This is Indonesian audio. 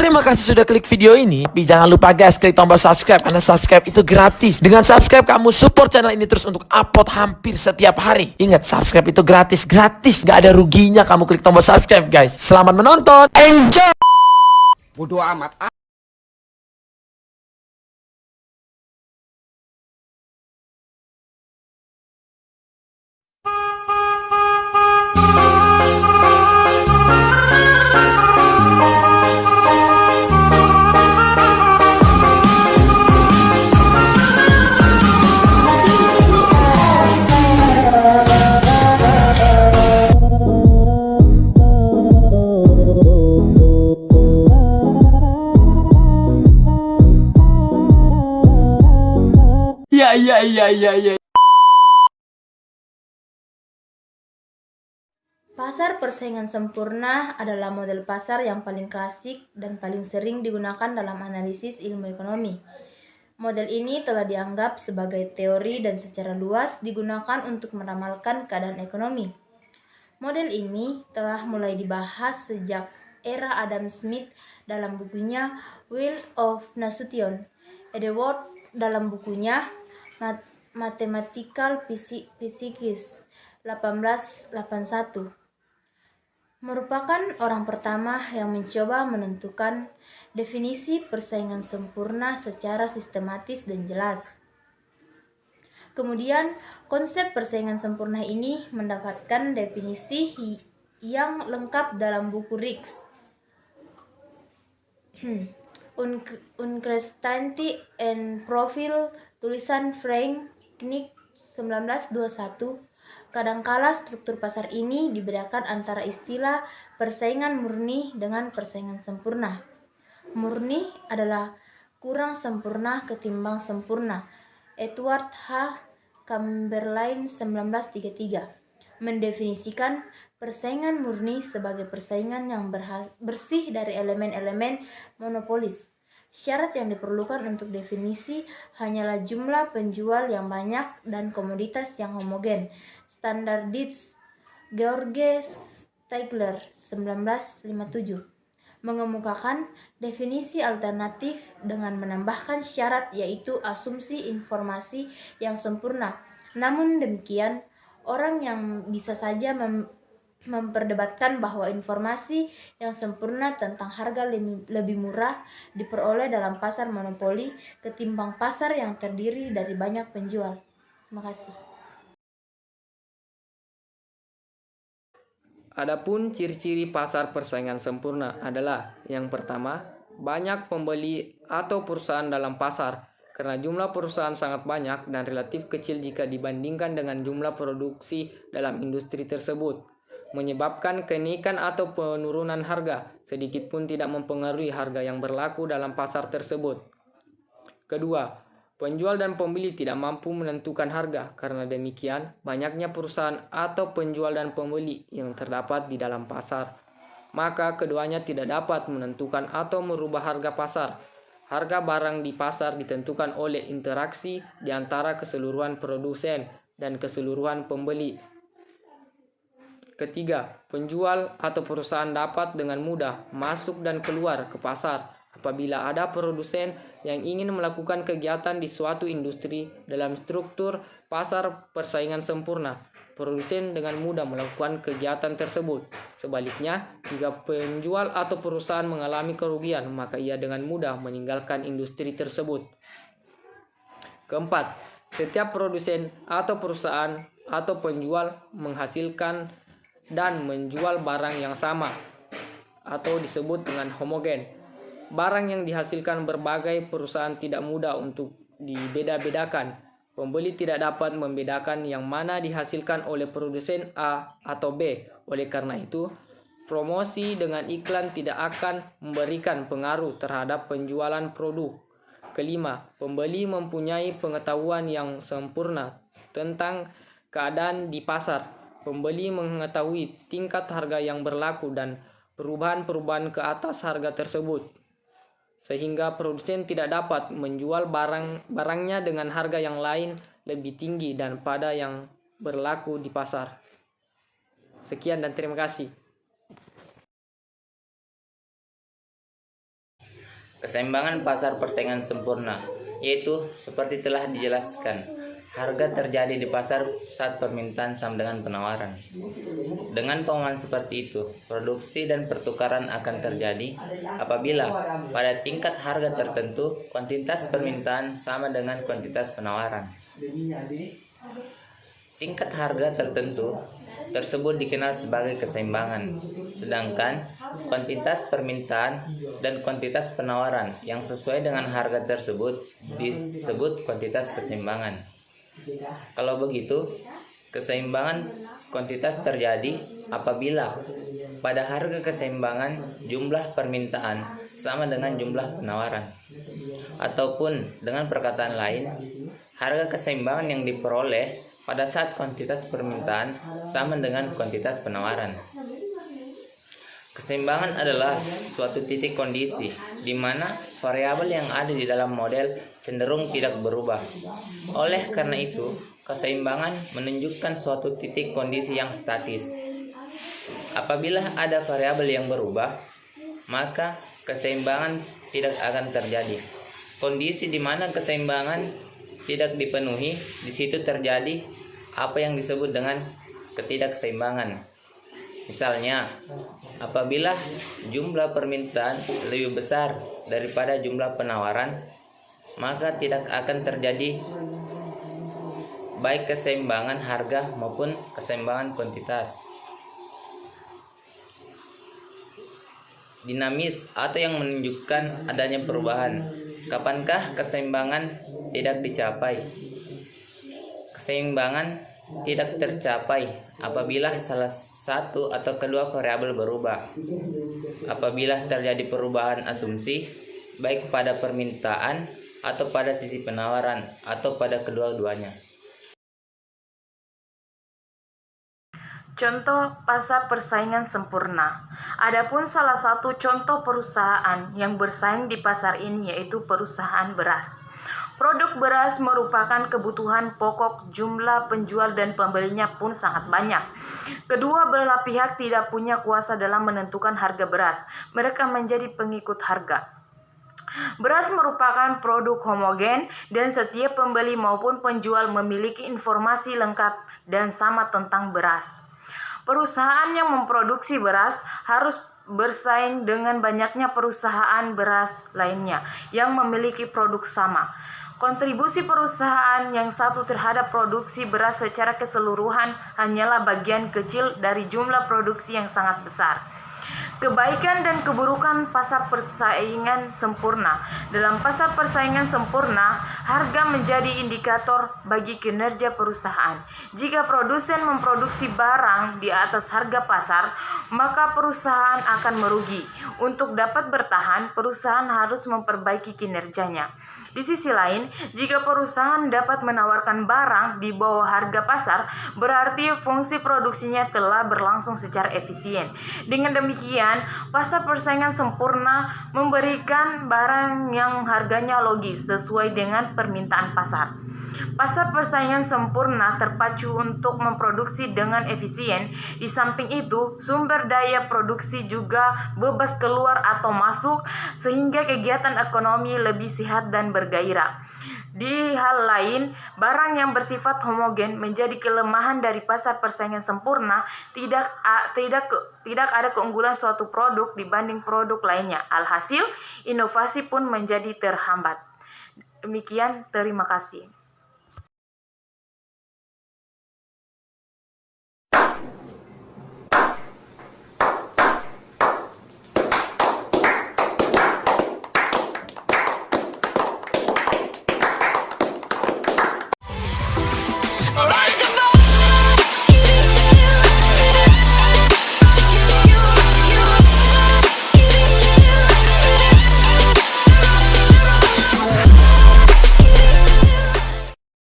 Terima kasih sudah klik video ini. Tapi jangan lupa guys, klik tombol subscribe karena subscribe itu gratis. Dengan subscribe kamu support channel ini terus untuk upload hampir setiap hari. Ingat, subscribe itu gratis, gak ada ruginya kamu klik tombol subscribe guys. Selamat menonton, enjoy. Bodoh amat. Ya. Pasar persaingan sempurna adalah model pasar yang paling klasik dan paling sering digunakan dalam analisis ilmu ekonomi. Model ini telah dianggap sebagai teori dan secara luas digunakan untuk meramalkan keadaan ekonomi. Model ini telah mulai dibahas sejak era Adam Smith dalam bukunya Wheel of Nasution, Edward dalam bukunya Mathematical Physics 1881. Merupakan orang pertama yang mencoba menentukan definisi persaingan sempurna secara sistematis dan jelas. Kemudian, konsep persaingan sempurna ini mendapatkan definisi yang lengkap dalam buku Riggs, Uncertainty and Profile, tulisan Frank Knight 1921. Kadangkala struktur pasar ini dibedakan antara istilah persaingan murni dengan persaingan sempurna. Murni adalah kurang sempurna ketimbang sempurna. Edward H. Chamberlain 1933 mendefinisikan persaingan murni sebagai persaingan yang bersih dari elemen-elemen monopolis. Syarat yang diperlukan untuk definisi hanyalah jumlah penjual yang banyak dan komoditas yang homogen. Standardized George Stigler 1957 mengemukakan definisi alternatif dengan menambahkan syarat yaitu asumsi informasi yang sempurna. Namun demikian, orang yang bisa saja memperdebatkan bahwa informasi yang sempurna tentang harga lebih murah diperoleh dalam pasar monopoli ketimbang pasar yang terdiri dari banyak penjual. Terima kasih. Adapun ciri-ciri pasar persaingan sempurna adalah yang pertama, banyak pembeli atau perusahaan dalam pasar karena jumlah perusahaan sangat banyak dan relatif kecil jika dibandingkan dengan jumlah produksi dalam industri tersebut, menyebabkan kenaikan atau penurunan harga sedikit pun tidak mempengaruhi harga yang berlaku dalam pasar tersebut. Kedua, penjual dan pembeli tidak mampu menentukan harga, karena demikian banyaknya perusahaan atau penjual dan pembeli yang terdapat di dalam pasar. Maka keduanya tidak dapat menentukan atau merubah harga pasar. Harga barang di pasar ditentukan oleh interaksi di antara keseluruhan produsen dan keseluruhan pembeli. Ketiga, penjual atau perusahaan dapat dengan mudah masuk dan keluar ke pasar apabila ada produsen yang ingin melakukan kegiatan di suatu industri dalam struktur pasar persaingan sempurna. Produsen dengan mudah melakukan kegiatan tersebut. Sebaliknya, jika penjual atau perusahaan mengalami kerugian, maka ia dengan mudah meninggalkan industri tersebut. Keempat, setiap produsen atau perusahaan atau penjual menghasilkan dan menjual barang yang sama atau disebut dengan homogen. Barang yang dihasilkan berbagai perusahaan tidak mudah untuk dibeda-bedakan. Pembeli tidak dapat membedakan yang mana dihasilkan oleh produsen A atau B. Oleh karena itu, promosi dengan iklan tidak akan memberikan pengaruh terhadap penjualan produk. Kelima, pembeli mempunyai pengetahuan yang sempurna tentang keadaan di pasar. Pembeli mengetahui tingkat harga yang berlaku dan perubahan-perubahan ke atas harga tersebut, sehingga produsen tidak dapat menjual barangnya dengan harga yang lain lebih tinggi daripada yang berlaku di pasar. Sekian dan terima kasih. Keseimbangan pasar persaingan sempurna, yaitu seperti telah dijelaskan, harga terjadi di pasar saat permintaan sama dengan penawaran. Dengan pemahaman seperti itu, produksi dan pertukaran akan terjadi apabila pada tingkat harga tertentu kuantitas permintaan sama dengan kuantitas penawaran. Tingkat harga tertentu tersebut dikenal sebagai keseimbangan, sedangkan kuantitas permintaan dan kuantitas penawaran yang sesuai dengan harga tersebut disebut kuantitas keseimbangan. Kalau begitu, keseimbangan kuantitas terjadi apabila pada harga keseimbangan jumlah permintaan sama dengan jumlah penawaran. Ataupun dengan perkataan lain, harga keseimbangan yang diperoleh pada saat kuantitas permintaan sama dengan kuantitas penawaran. Keseimbangan adalah suatu titik kondisi di mana variabel yang ada di dalam model cenderung tidak berubah. Oleh karena itu, keseimbangan menunjukkan suatu titik kondisi yang statis. Apabila ada variabel yang berubah, maka keseimbangan tidak akan terjadi. Kondisi di mana keseimbangan tidak dipenuhi, di situ terjadi apa yang disebut dengan ketidakseimbangan. Misalnya, apabila jumlah permintaan lebih besar daripada jumlah penawaran, maka tidak akan terjadi baik keseimbangan harga maupun keseimbangan kuantitas. Dinamis atau yang menunjukkan adanya perubahan. Kapankah keseimbangan tidak dicapai? Keseimbangan tidak tercapai apabila salah satu atau kedua variabel berubah. Apabila terjadi perubahan asumsi, baik pada permintaan atau pada sisi penawaran atau pada kedua-duanya. Contoh pasar persaingan sempurna. Adapun salah satu contoh perusahaan yang bersaing di pasar ini yaitu perusahaan beras. Produk beras merupakan kebutuhan pokok, jumlah penjual dan pembelinya pun sangat banyak. Kedua belah pihak tidak punya kuasa dalam menentukan harga beras. Mereka menjadi pengikut harga. Beras merupakan produk homogen dan setiap pembeli maupun penjual memiliki informasi lengkap dan sama tentang beras. Perusahaan yang memproduksi beras harus bersaing dengan banyaknya perusahaan beras lainnya yang memiliki produk sama. Kontribusi perusahaan yang satu terhadap produksi beras secara keseluruhan hanyalah bagian kecil dari jumlah produksi yang sangat besar. Kebaikan dan keburukan pasar persaingan sempurna. Dalam pasar persaingan sempurna, harga menjadi indikator bagi kinerja perusahaan. Jika produsen memproduksi barang di atas harga pasar, maka perusahaan akan merugi. Untuk dapat bertahan, perusahaan harus memperbaiki kinerjanya. Di sisi lain, jika perusahaan dapat menawarkan barang di bawah harga pasar, berarti fungsi produksinya telah berlangsung secara efisien. Dengan demikian, pasar persaingan sempurna memberikan barang yang harganya logis sesuai dengan permintaan pasar. Pasar persaingan sempurna terpacu untuk memproduksi dengan efisien. Di samping itu, sumber daya produksi juga bebas keluar atau masuk sehingga kegiatan ekonomi lebih sehat dan bergairah. Di hal lain, barang yang bersifat homogen menjadi kelemahan dari pasar persaingan sempurna. Tidak ada keunggulan suatu produk dibanding produk lainnya. Alhasil, inovasi pun menjadi terhambat. Demikian, terima kasih.